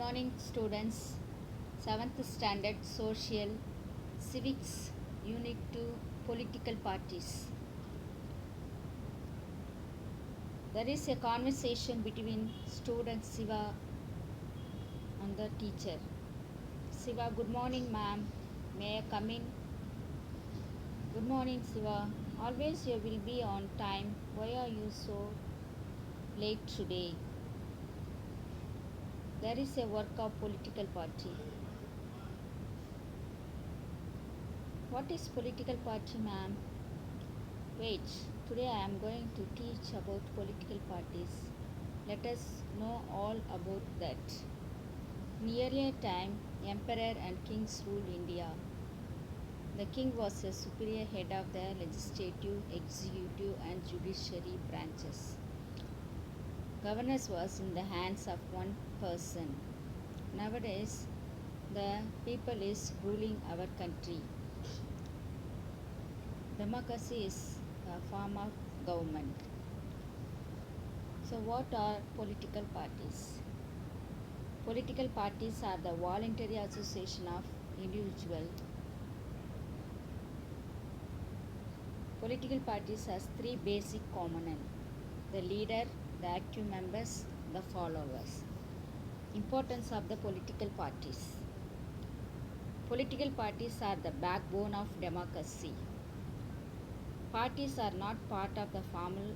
morning, students. 7th Standard Social Civics Unit 2 Political Parties. There is a conversation between student Siva and the teacher. Siva, good morning, ma'am. May I come in? Good morning, Siva. Always you will be on time. Why are you so late today? There is a work of political party. What is political party, ma'am? Wait, today I am going to teach about political parties. Let us know all about that. In earlier time, emperor and kings ruled India. The king was a superior head of the legislative, executive and judiciary branches. Governance was in the hands of one person. Nowadays, the people is ruling our country. Democracy is a form of government. So, what are political parties? Political parties are the voluntary association of individuals. Political parties has three basic components: the leader, the active members, the followers. Importance of the political parties. Political parties are the backbone of democracy. Parties are not part of the formal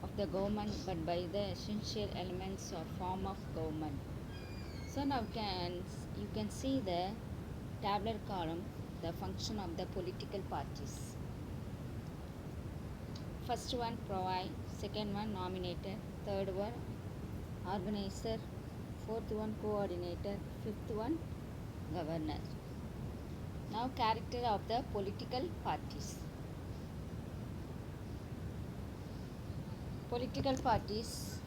of the government but by the essential elements of form of government. So now you can see the tabular column, the function of the political parties. First one provide, second one nominator, third one organizer, fourth one coordinator, fifth one governor. Now character of the political parties. Political parties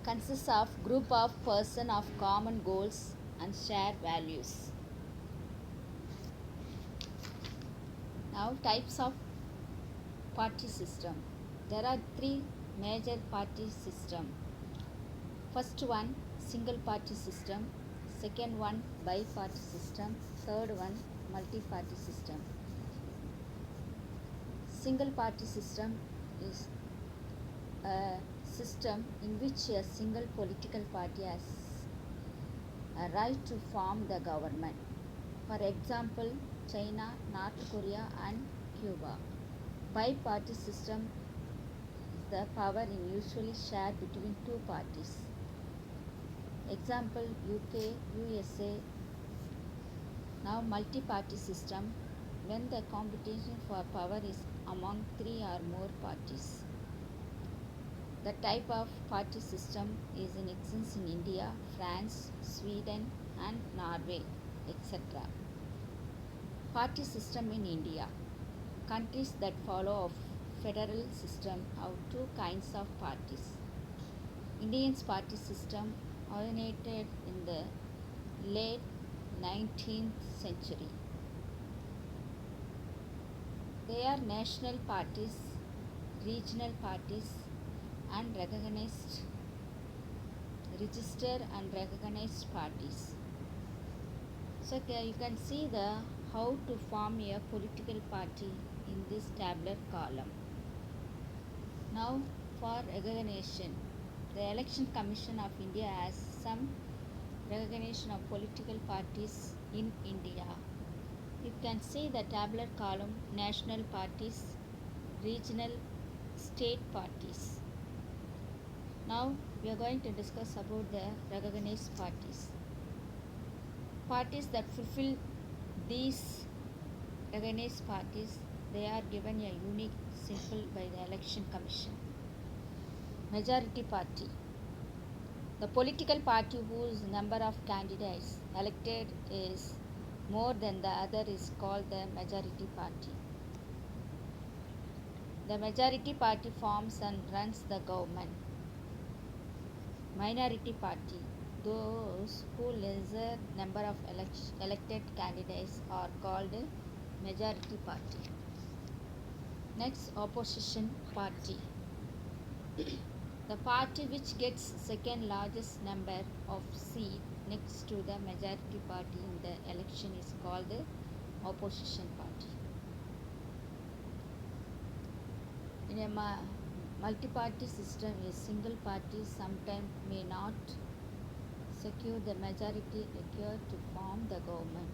consists of group of person of common goals and shared values. Now types of party system. There are three major party system. First one single party system, second one bi-party system, third one multi-party system. Single party system is a system in which a single political party has a right to form the government. For example, China, North Korea and Cuba. Bi-party system is the power in usually shared between two parties. Example, UK, USA. Now multi-party system, when the competition for power is among three or more parties. The type of party system is in existence in India, France, Sweden and Norway, etc. Party system in India. Countries that follow a federal system have two kinds of parties. Indian's party system originated in the late 19th century. They are national parties, regional parties and recognized, registered and recognized parties. So you can see the how to form a political party in this tabular column. Now for recognition. The Election Commission of India has some recognition of political parties in India. You can see the tabular column, national parties, regional, state parties. Now we are going to discuss about the recognized parties. Parties that fulfill these recognized parties, they are given a unique symbol by the Election Commission. Majority party. The political party whose number of candidates elected is more than the other is called the majority party. The majority party forms and runs the government. Minority party. Those who lesser number of elected candidates are called majority party. Next, opposition party. The party which gets second largest number of seats next to the majority party in the election is called the opposition party. In a multi-party system, a single party sometimes may not secure the majority required to form the government.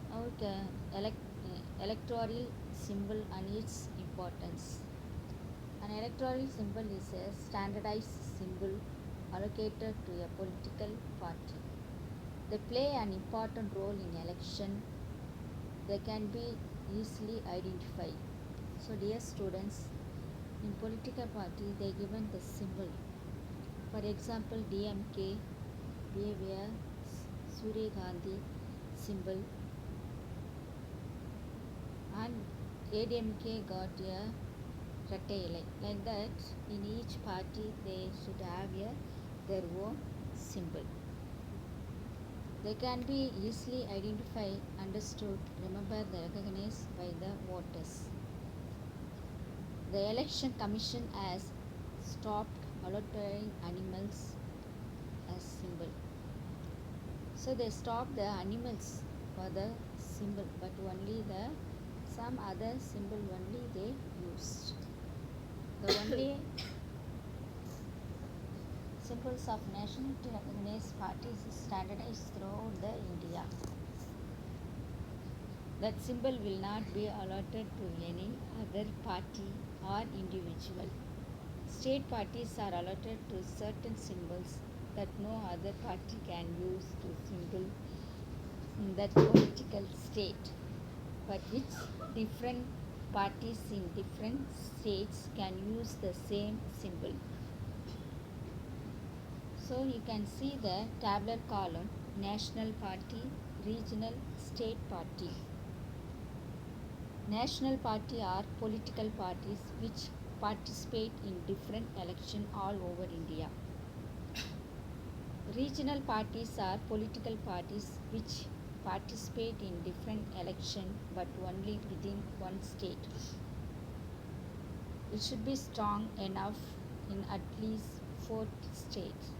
Now, the electoral symbol and its importance. An electoral symbol is a standardized symbol allocated to a political party. They play an important role in election. They can be easily identified. So dear students, in political party they given the symbol. For example, DMK gave a Surya Gandhi symbol and ADMK got a Rattayalai. Like that, in each party they should have their own symbol. They can be easily identified, understood, remembered, recognized by the voters. The Election Commission has stopped allotting animals as symbol. So they stopped the animals for the symbol, but only some other symbol only they used. The only symbols of nationality recognized parties is standardized throughout the India. That symbol will not be allotted to any other party or individual. State parties are allotted to certain symbols that no other party can use to symbol in that political state, but which different parties in different states can use the same symbol. So you can see the tabular column: national party, regional, state party. National party are political parties which participate in different elections all over India. Regional parties are political parties which participate in different elections but only within one state. It should be strong enough in at least 4 states.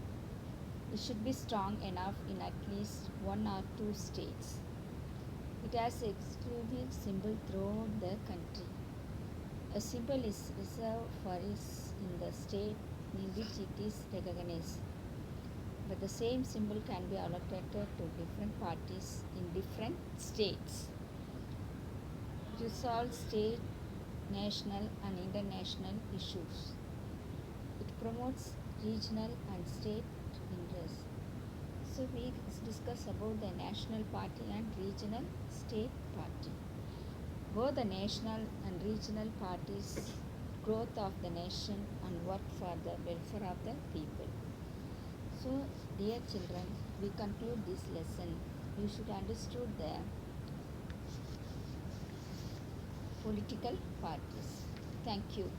It should be strong enough in at least 1 or 2 states. It has exclusive symbol throughout the country. A symbol is reserved for use in the state in which it is recognized, but the same symbol can be allocated to different parties in different states. It resolves state, national, and international issues. It promotes regional and state interests. So we discuss about the national party and regional state party. Both the national and regional parties growth of the nation and work for the welfare of the people. So dear children, we conclude this lesson. You should understood the political parties. Thank you.